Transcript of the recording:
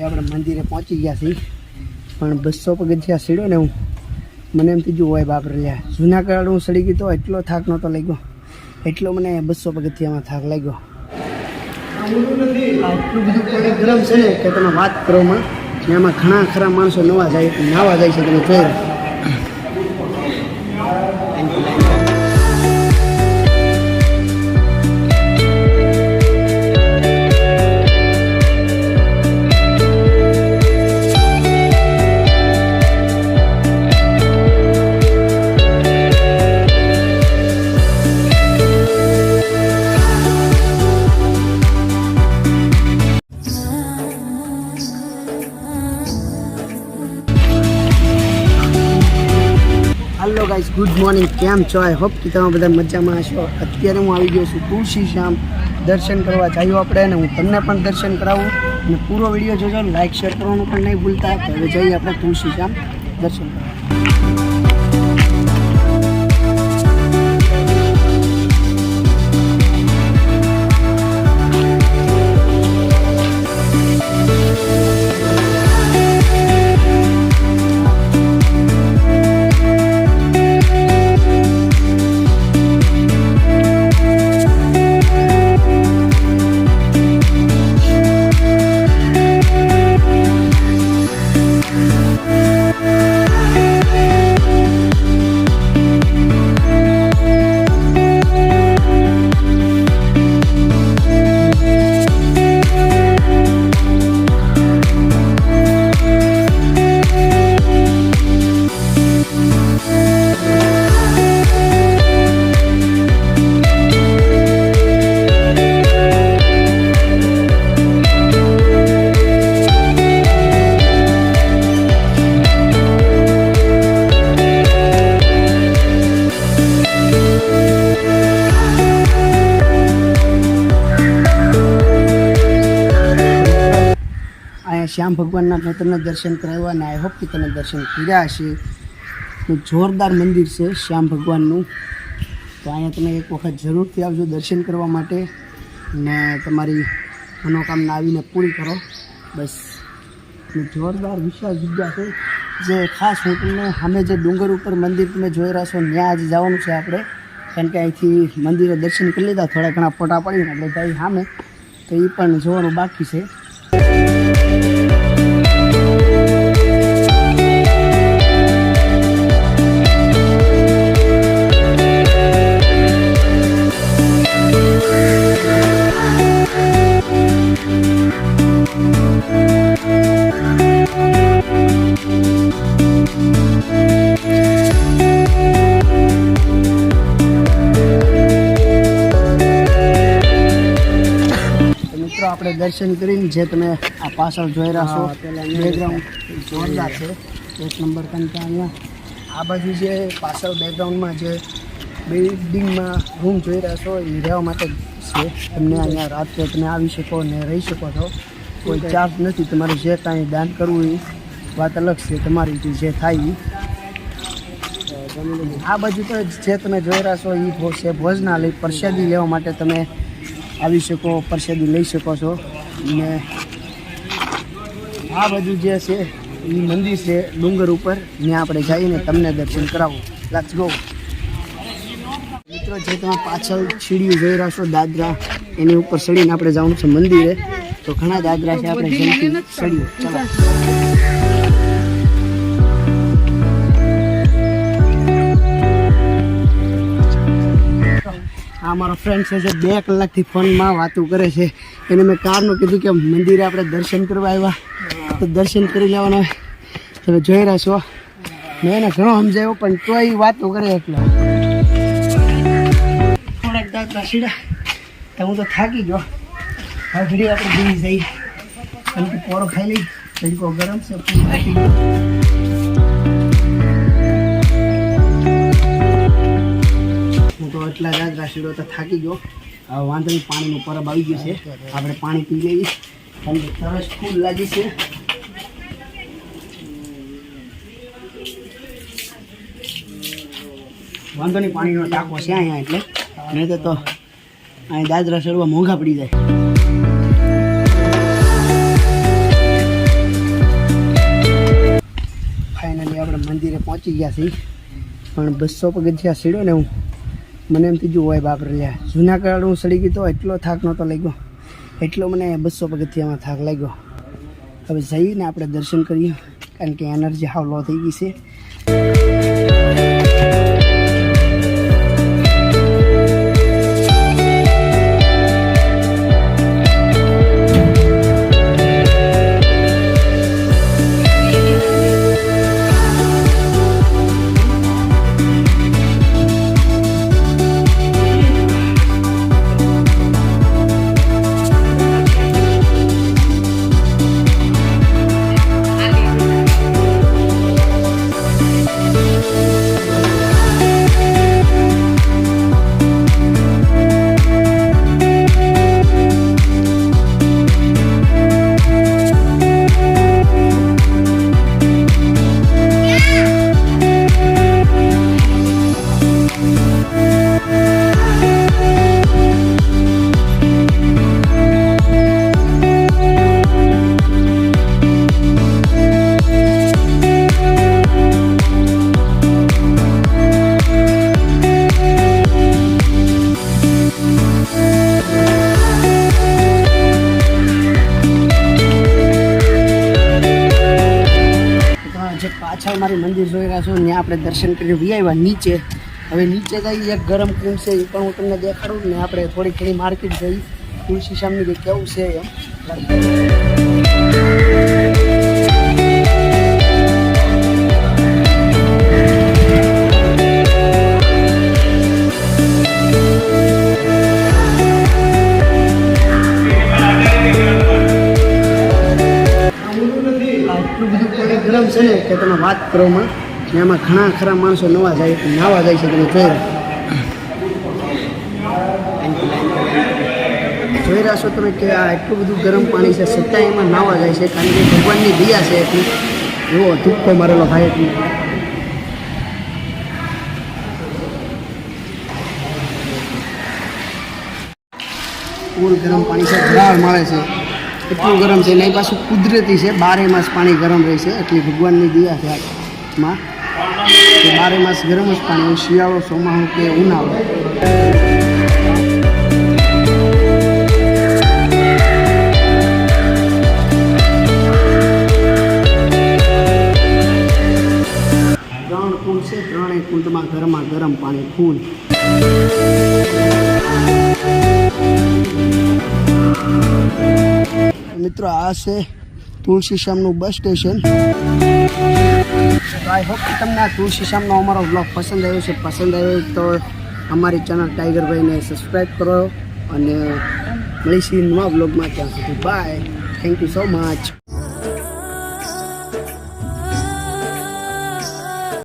આપણે મંદિરે પહોંચી ગયા છીએ, પણ 200 પગથિયા સીડ્યો ને હું, મને એમ થયું હોય બાપ રે જૂનાગઢ હું સડી ગયો તો એટલો થાક નહોતો લાગ્યો, એટલો મને 200 પગથિયામાં થાક લાગ્યો. એટલું બધું પાણી ગરમ છે ને કે તમે વાત કરોમાં, ને એમાં ઘણા ખરા માણસો નાવા જાય છે, તમે જોઈ રહ્યા. Hello guys, good morning. કેમ છો? આઈ હોપ કે તમે બધા મજામાં હશો. અત્યારે હું આવી ગયો છું તુલસી શ્યામ દર્શન કરવા જઈએ આપણે, અને હું તમને પણ દર્શન કરાવું, અને પૂરો વિડીયો જોજો, લાઈક શેર કરવાનું પણ નહીં ભૂલતા. હવે જઈએ આપણે તુલસી શ્યામ દર્શન કરવા. શ્યામ ભગવાનના મેં તમને દર્શન કરાવ્યા, અને આઈ હોપ કે તમે દર્શન કર્યા હશે. જોરદાર મંદિર છે શ્યામ ભગવાનનું, તો અહીંયા તમે એક વખત જરૂરથી આવજો દર્શન કરવા માટે, ને તમારી મનોકામના આવીને પૂરી કરો. બસ જોરદાર વિશાળ જગ્યા છે, જે ખાસ હું તમને સામે જે ડુંગર ઉપર મંદિર તમે જોઈ રહ્યા છો, ત્યાં આજે જવાનું છે આપણે, કારણ કે અહીંથી મંદિરે દર્શન કરી લીધા, થોડા ઘણા ફોટા પડીને આપણે જઈએ સામે, તો એ પણ જોવાનું બાકી છે. આપણે દર્શન કરીને જે તમે આ પાછળ જોઈ રહ્યા છો, બેકગ્રાઉન્ડ જોરદાર છે, 1 નંબર. કારણ કે અહીંયા આ બાજુ જે પાછળ બેકગ્રાઉન્ડમાં જે બિલ્ડિંગમાં રૂમ જોઈ રહ્યા છો, એ રહેવા માટે છે. તમને અહીંયા રાત્રે તમે આવી શકો ને રહી શકો છો, કોઈ ચાર્જ નથી. તમારે જે કાંઈ દાન કરવું એ વાત અલગ છે, તમારી જે થાય. આ બાજુ તો જે તમે જોઈ રહ્યા છો એ છે ભોજનાલય, પ્રસાદી લેવા માટે તમે આવી શકો, પ્રસાદી લઈ શકો છો. ને આ બધું જે છે એ મંદિર છે ડુંગર ઉપર, ત્યાં આપણે જઈને તમને દર્શન કરાવું. Let's go. મિત્રો, જે તમે પાછળ સીડીઓ જોઈ રહ્યા છો દાદરા, એની ઉપર ચડીને આપણે જવાનું છે મંદિરે. તો ઘણા દાદરા છે, આપણે જલ્દી ચડીએ. ચાલો. આ મારો ફ્રેન્ડ છે જે 2 કલાકથી ફોનમાં વાતો કરે છે, એને મેં કારનું કીધું કે મંદિરે આપણે દર્શન કરવા આવ્યા, તો દર્શન કરી લેવાના. તમે જોઈ રહ્યા છો, મેં એને ઘણો સમજાવ્યો, પણ તોય વાતો કરે. એટલે થોડાક દાંતરા સીડા તો હું તો થાકી ગયો. હવે ઘડી આપણે બીજી જઈએ, કારણ કે પોરો ખાઈ લઈ, તરીકો ગરમ છે. તો એટલા દાદરા સીડો તો થાકી ગયો. હવે વાંધો નહીં, પાણીનું પરબ આવી ગયું છે, આપણે પાણી પી લઈએ, કારણ કે તરસ ખૂબ લાગી છે. વાંધો નહીં, પાણીનો ટાંકો છે અહીંયા, એટલે નહીં તો અહીં દાદરા ચડવા મોંઘા પડી જાય. મંદિરે પહોંચી ગયા છીએ, પણ 200 પગથિયા સીડ્યો ને હું, મને એમ થયું હોય બાપરે લ્યા, જૂનાગઢ હું સડી ગયો તો એટલો થાક નહોતો લાગ્યો, એટલો મને 200 પગથિયામાં થાક લાગ્યો. હવે જઈને આપણે દર્શન કરીએ, કારણ કે એનર્જી હાવ લો થઈ ગઈ છે. પાછળ મારી મંદિર જોઈ રહ્યા છો, ત્યાં આપણે દર્શન કરીને વી આવ્યા નીચે. હવે નીચે જઈ એક ગરમ કુંડ છે, એ પણ હું તમને દેખાડું ને. આપણે થોડી ઘણી માર્કેટ જઈ, તુલસી શ્યામની કે કેવું છે એમ. એટલું બધું પાણી ગરમ છે ને કે તમે વાત કરવામાં, એમાં ઘણા ખરા માણસો નાવા જાય છે. તમે જોઈ રહ્યા છો તમે કે આ એટલું બધું ગરમ પાણી છે, છતાં એમાં નાવા જાય છે, કારણ કે ભગવાનની દયા છે એટલી. એવો ધુક્કો મારેલો ભાઈ એટલી. ફૂલ ગરમ પાણી છે, ઝાડ મળે છે, એટલું ગરમ છે. નહીં પાછું કુદરતી છે, 12 માસ પાણી ગરમ રહે છે, એટલી ભગવાનની દયા છે આમાં કે 12 માસ ગરમ જ પાણી, શિયાળો, ચોમાસું કે ઉનાળો. ત્રણ કુંડ છે, ત્રણેય કુંડમાં ગરમા ગરમ પાણી ફૂલ. મિત્રો આ છે તુલસી શ્યામનું બસ સ્ટેશન. આઈ હોપ કે તમને આ તુલસી શ્યામનો અમારો બ્લોગ પસંદ આવ્યો છે. પસંદ આવ્યો તો અમારી ચેનલ ટાઈગરભાઈને સબસ્ક્રાઈબ કરો, અને મળીશું નવા બ્લોગમાં. ત્યાં સુધી bye, thank you so much.